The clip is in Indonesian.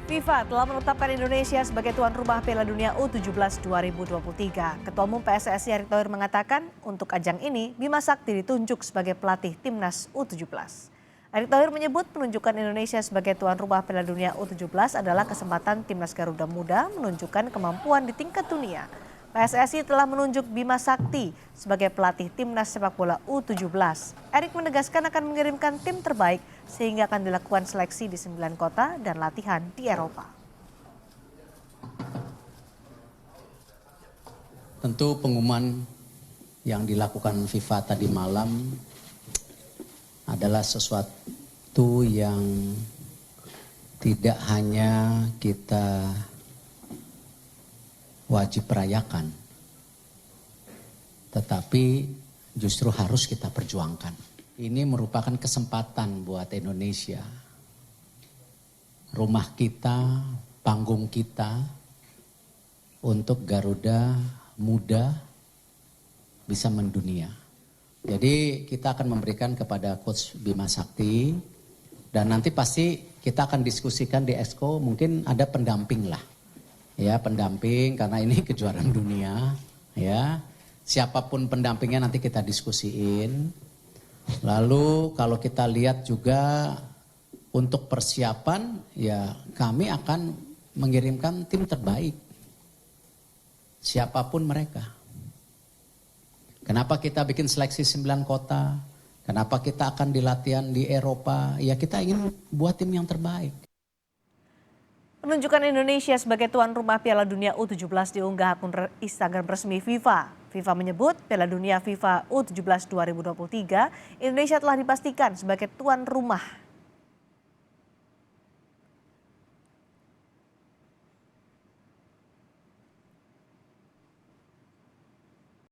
FIFA telah menetapkan Indonesia sebagai tuan rumah Piala Dunia U17 2023. Ketua Umum PSSI Erick Thohir mengatakan untuk ajang ini Bima Sakti ditunjuk sebagai pelatih Timnas U17. Erick Thohir menyebut penunjukan Indonesia sebagai tuan rumah Piala Dunia U17 adalah kesempatan Timnas Garuda Muda menunjukkan kemampuan di tingkat dunia. PSSI telah menunjuk Bima Sakti sebagai pelatih Timnas sepak bola U17. Erick menegaskan akan mengirimkan tim terbaik sehingga akan dilakukan seleksi di 9 kota dan latihan di Eropa. Tentu pengumuman yang dilakukan FIFA tadi malam adalah sesuatu yang tidak hanya kita wajib rayakan, tetapi justru harus kita perjuangkan. Ini merupakan kesempatan buat Indonesia. Rumah kita, panggung kita untuk Garuda Muda bisa mendunia. Jadi kita akan memberikan kepada Coach Bima Sakti dan nanti pasti kita akan diskusikan di Exco, mungkin ada pendamping lah. Ya, pendamping karena ini kejuaraan dunia, ya. Siapapun pendampingnya nanti kita diskusiin. Lalu kalau kita lihat juga untuk persiapan, ya kami akan mengirimkan tim terbaik. Siapapun mereka. Kenapa kita bikin seleksi 9 kota? Kenapa kita akan dilatihan di Eropa? Ya kita ingin buat tim yang terbaik. Penunjukan Indonesia sebagai tuan rumah Piala Dunia U17 diunggah akun Instagram resmi FIFA. FIFA menyebut Piala Dunia FIFA U17 2023 Indonesia telah dipastikan sebagai tuan rumah.